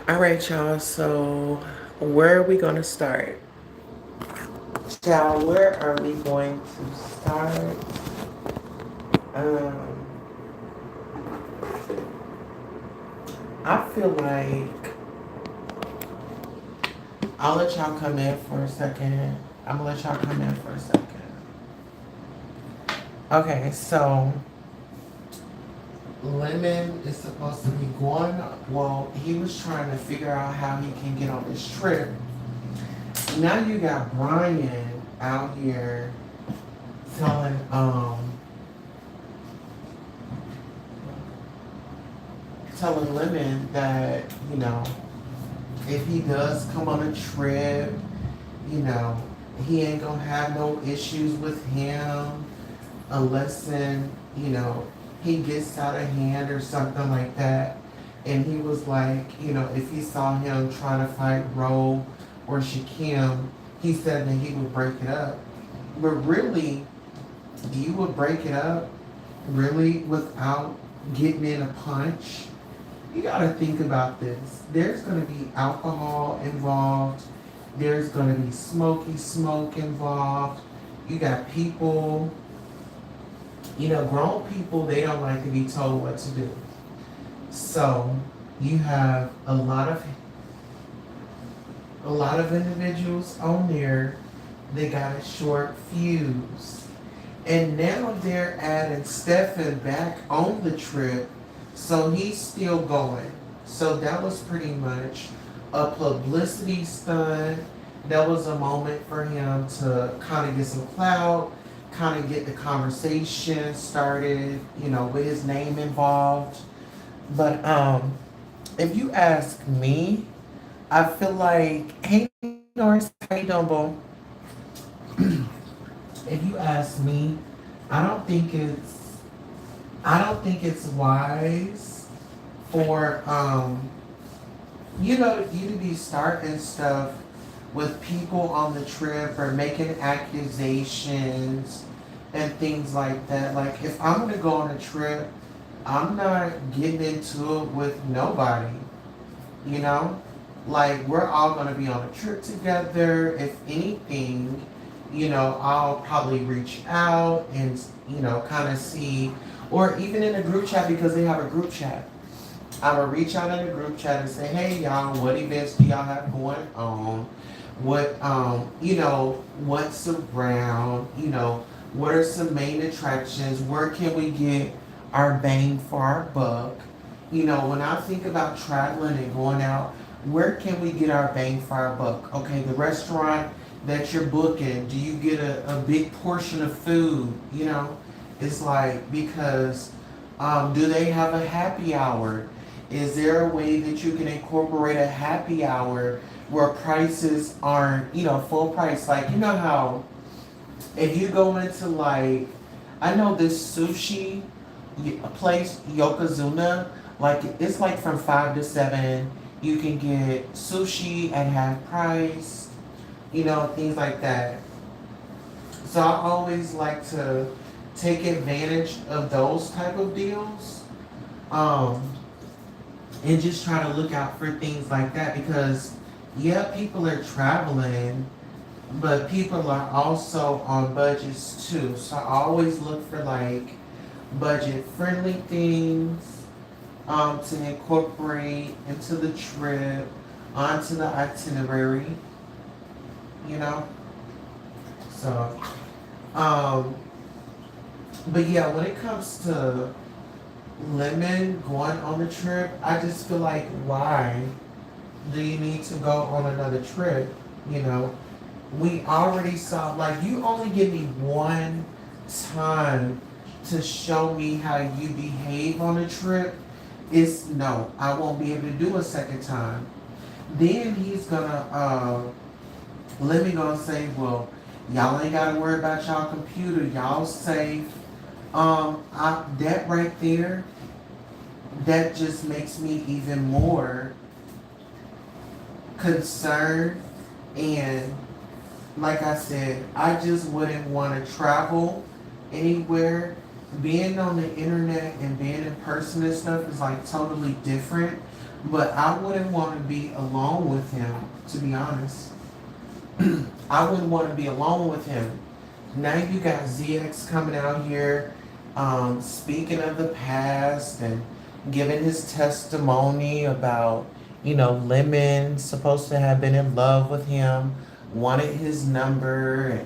All right, y'all. So, where are we going to start? Child, where are we going to start? Um, I feel like I'll let y'all come in for a second. I'm gonna let y'all come in for a second. Okay, so Lemon is supposed to be going. Well, he was trying to figure out how he can get on this trip. Now you got Brian out here telling telling Lemon that, you know, if he does come on a trip, you know, he ain't gonna have no issues with him unless in, you know, he gets out of hand or something like that. And he was like, you know, if he saw him trying to fight Ro or Shakim, he said that he would break it up. But really, you would break it up really without getting in a punch. You gotta think about this. There's gonna be alcohol involved. There's gonna be smoky smoke involved. You got people, you know, grown people, they don't like to be told what to do. So you have a lot of individuals on there. They got a short fuse. And now they're adding Stefan back on the trip, so he's still going. So that was pretty much a publicity stunt. That was a moment for him to kind of get some clout, kind of get the conversation started, you know, with his name involved. But if you ask me, I feel like, hey Norris, how you doing, boo? If you ask me, I don't think it's I don't think it's wise for you to be starting stuff with people on the trip or making accusations and things like that. Like if I'm gonna go on a trip, I'm not getting into it with nobody. You know? Like we're all gonna be on a trip together. If anything, you know, I'll probably reach out and, you know, kind of see, or even in a group chat because they have a group chat. I will reach out in a group chat and say, hey y'all, what events do y'all have going on? What what's around, what are some main attractions? Where can we get our bang for our buck? When I think about traveling and going out, where can we get our bang for our buck? Okay, the restaurant that you're booking, do you get a big portion of food? It's like, because do they have a happy hour? Is there a way that you can incorporate a happy hour where prices aren't, full price? Like, you know how if you go into like, I know this sushi place, Yokozuna, like it's like from 5 to 7. You can get sushi at half price, things like that. So I always like to take advantage of those type of deals. Um, and just try to look out for things like that because yeah, people are traveling, but people are also on budgets too. So I always look for like budget friendly things to incorporate into the trip, onto the itinerary, you know. So but yeah, when it comes to Lemon going on the trip, I just feel like, why do you need to go on another trip? You know, we already saw, like, you only give me one time to show me how you behave on a trip. It's no, I won't be able to do a second time. Then he's gonna, Lemon gonna say, well, y'all ain't gotta worry about y'all computer, y'all safe. That right there, that just makes me even more concerned. And like I said, I just wouldn't want to travel anywhere. Being on the internet and being in person and stuff is like totally different. But I wouldn't want to be alone with him, to be honest. I wouldn't want to be alone with him. Now you got ZX coming out here, speaking of the past and giving his testimony about, Lemon supposed to have been in love with him, wanted his number,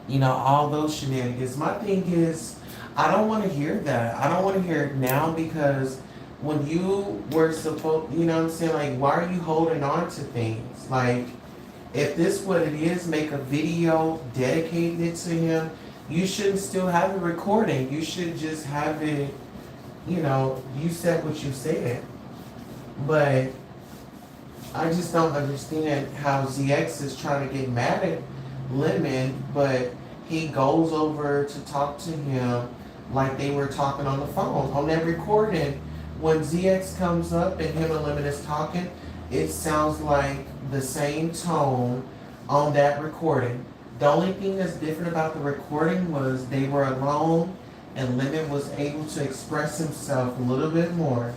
and, all those shenanigans. My thing is, I don't want to hear that. I don't want to hear it now because when you were supposed, you know what I'm saying? Like, why are you holding on to things? Like, if this what it is, make a video dedicating it to him. You shouldn't still have it recording. You should just have it, you said what you said. But I just don't understand how ZX is trying to get mad at Lemon, but he goes over to talk to him like they were talking on the phone. On that recording, when ZX comes up and him and Lemon is talking, it sounds like the same tone on that recording. The only thing that's different about the recording was they were alone and Lemon was able to express himself a little bit more.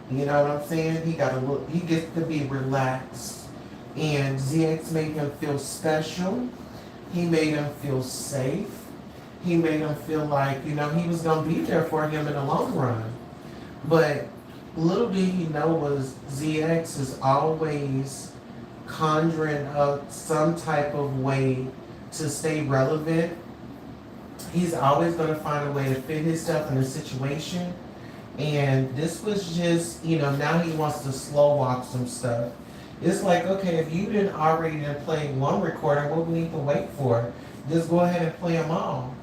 You know what I'm saying? He gets to be relaxed. And ZX made him feel special. He made him feel safe. He made him feel like, he was gonna be there for him in the long run. But little did he know was ZX is always conjuring up some type of way to stay relevant. He's always going to find a way to fit himself in a situation. And this was just, now he wants to slow walk some stuff. It's like, okay, if you didn't already play one recording, what we need to wait for? Just go ahead and play them all.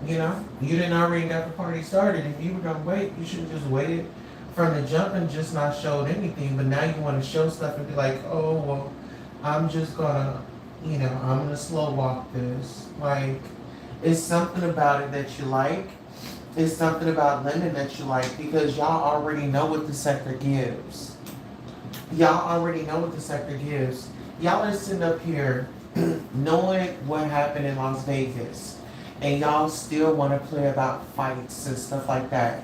You didn't already got the party started. If you were gonna wait, you should have just waited from the jump and just not showed anything. But now you want to show stuff and be like, oh well, I'm just gonna, I'm gonna slow walk this. Like, it's something about it that you like. It's something about Lemon that you like because y'all already know what the sector gives. Y'all already know what the sector gives. Y'all are sitting up here knowing what happened in Las Vegas. And y'all still want to play about fights and stuff like that.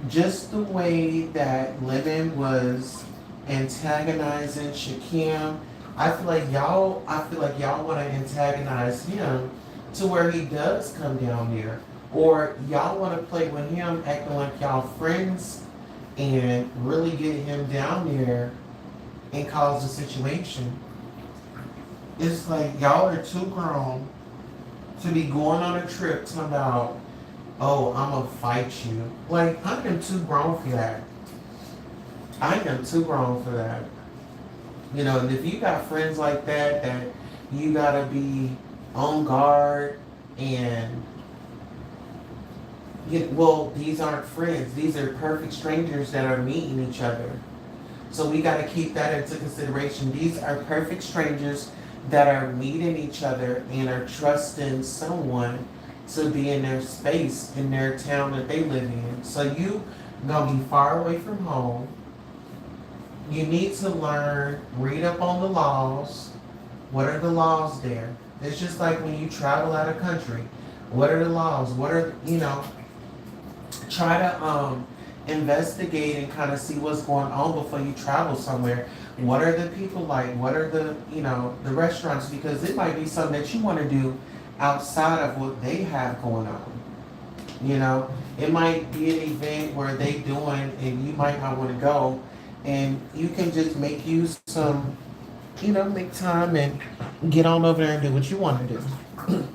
Just the way that Lemon was antagonizing Shakim, I feel like y'all want to antagonize him to where he does come down there. Or y'all want to play with him acting like y'all friends and really get him down there and cause a situation. It's like y'all are too grown to be going on a trip talking about, oh, I'm gonna fight you. Like, I am too grown for that. I am too grown for that. And if you got friends like that you gotta be on guard and these aren't friends. These are perfect strangers that are meeting each other. So we gotta keep that into consideration. These are perfect strangers that are meeting each other and are trusting someone to be in their space, in their town that they live in. So you gonna be far away from home. You need to learn, read up on the laws. What are the laws there? It's just like when you travel out of country. What are the laws? What are, try to investigate and kind of see what's going on before you travel somewhere. What are the people like? What are the restaurants? Because it might be something that you want to do outside of what they have going on. It might be an event where they doing and you might not want to go, and you can just make use some, make time and get on over there and do what you want to do.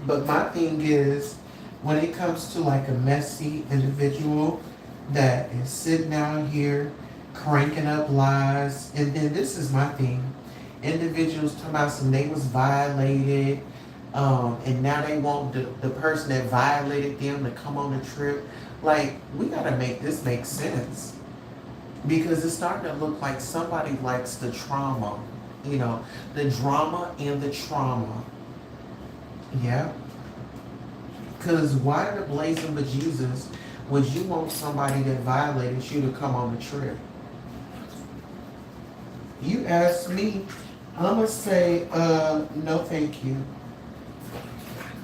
But my thing is, when it comes to like a messy individual that is sitting out here cranking up lies, and then this is my thing. Individuals talking about some they was violated, and now they want the person that violated them to come on the trip. Like, we gotta make this make sense. Because it's starting to look like somebody likes the trauma. The drama and the trauma. Yeah. Because why the blazing bejesus would you want somebody that violated you to come on the trip? You ask me, I'm going to say, no thank you.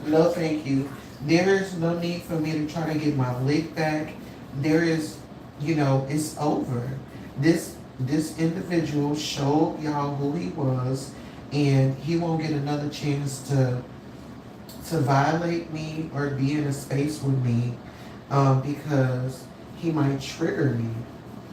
No thank you. There is no need for me to try to get my lick back. There is it's over. This individual showed y'all who he was, and he won't get another chance to violate me or be in a space with me, because he might trigger me.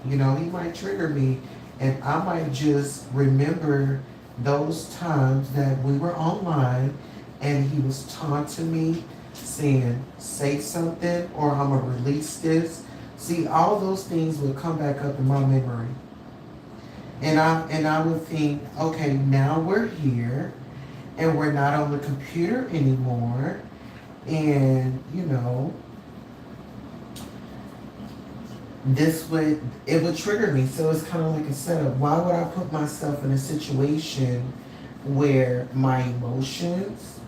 He might trigger me, and I might just remember those times that we were online and he was taunting me, saying, say something or I'm going to release this. See, all those things would come back up in my memory. And I would think, okay, now we're here and we're not on the computer anymore. And, it would trigger me. So it's kind of like a setup. Why would I put myself in a situation where my emotions,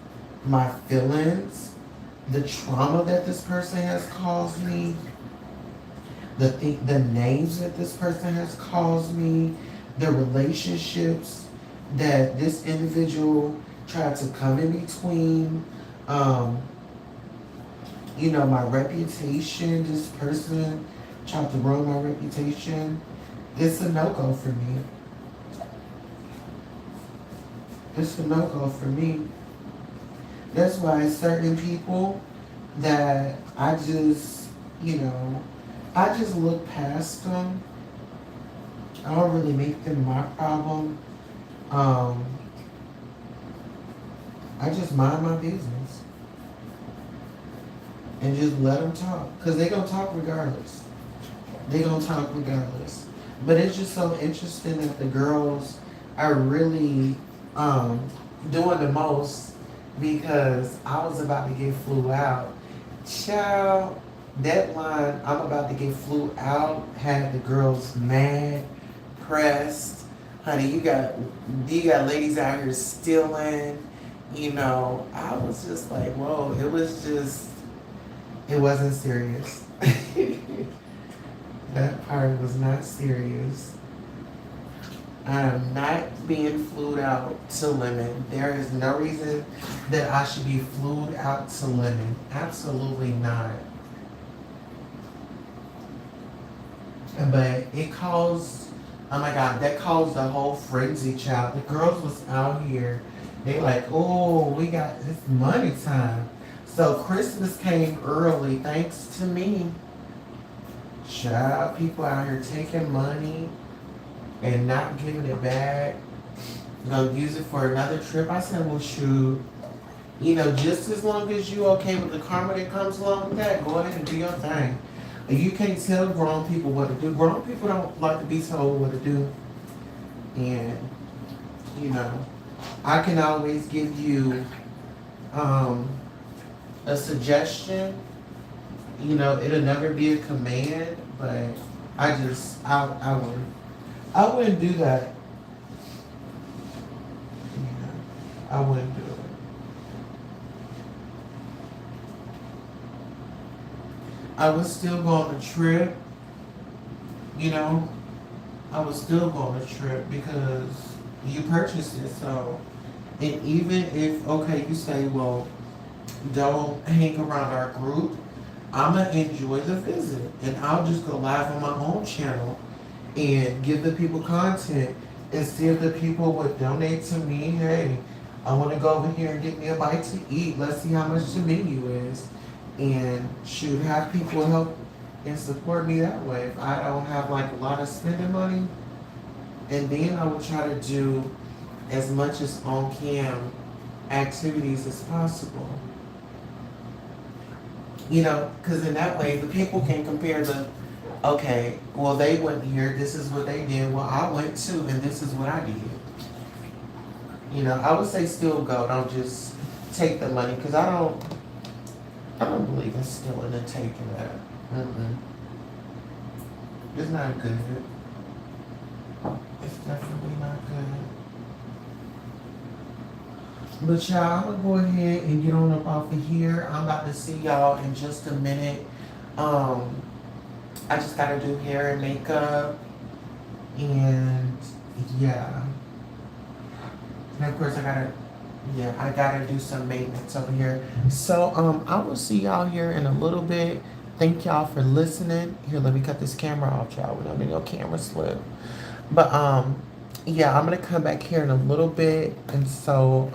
my feelings, the trauma that this person has caused me, the names that this person has caused me, the relationships that this individual tried to come in between, my reputation, this person tried to ruin my reputation. It's a no-go for me. It's a no-go for me. That's why certain people that I just look past them. I don't really make them my problem. I just mind my business and just let them talk, because they're going to talk regardless. But it's just so interesting that the girls are really doing the most, because I was about to get flew out. Child, that line, I'm about to get flew out, had the girls mad, pressed. Honey, you got ladies out here stealing. I was just like, whoa, it wasn't serious. That part was not serious. I'm not being flued out to Lemon. There is no reason that I should be flued out to Lemon. Absolutely not. But it caused, oh my God, that caused the whole frenzy, child. The girls was out here. They like, oh, we got this money time. So Christmas came early thanks to me. Child, people out here taking money and not giving it back. Gonna use it for another trip. I said, well, shoot. Just as long as you okay with the karma that comes along with that, go ahead and do your thing. You can't tell grown people what to do. Grown people don't like to be told what to do. And, I can always give you a suggestion. It'll never be a command, but I wouldn't do that. I wouldn't do it. I would still go on the trip. I would still go on the trip because you purchased it. So, and even if, okay, you say, well, don't hang around our group, I'm going to enjoy the visit. And I'll just go live on my own channel and give the people content and see if the people would donate to me. Hey, I want to go over here and get me a bite to eat. Let's see how much the menu is. And should have people help and support me that way. If I don't have like a lot of spending money, and then I will try to do as much as on cam activities as possible. Because in that way, the people can compare okay, well, they went here, this is what they did, well, I went too, and this is what I did. I would say still go, don't just take the money, because I don't believe in stealing and taking that. It's not good. It's definitely not good. But y'all, I'm gonna go ahead and get on up off of here. I'm about to see y'all in just a minute. I just gotta do hair and makeup, and yeah. And of course I gotta do some maintenance over here. So I will see y'all here in a little bit. Thank y'all for listening. Here, let me cut this camera off, y'all. We don't need no camera slip. But yeah, I'm gonna come back here in a little bit, and so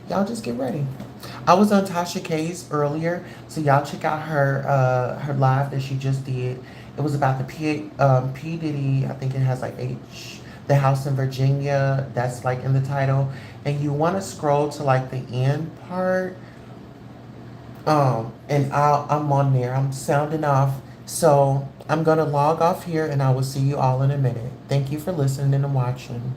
y'all just get ready. I was on Tasha K's earlier, so y'all check out her live that she just did. It was about the P Diddy. I think it has like the house in Virginia. That's like in the title, and you want to scroll to like the end part. And I'm on there. I'm sounding off. So I'm gonna log off here, and I will see you all in a minute. Thank you for listening and watching.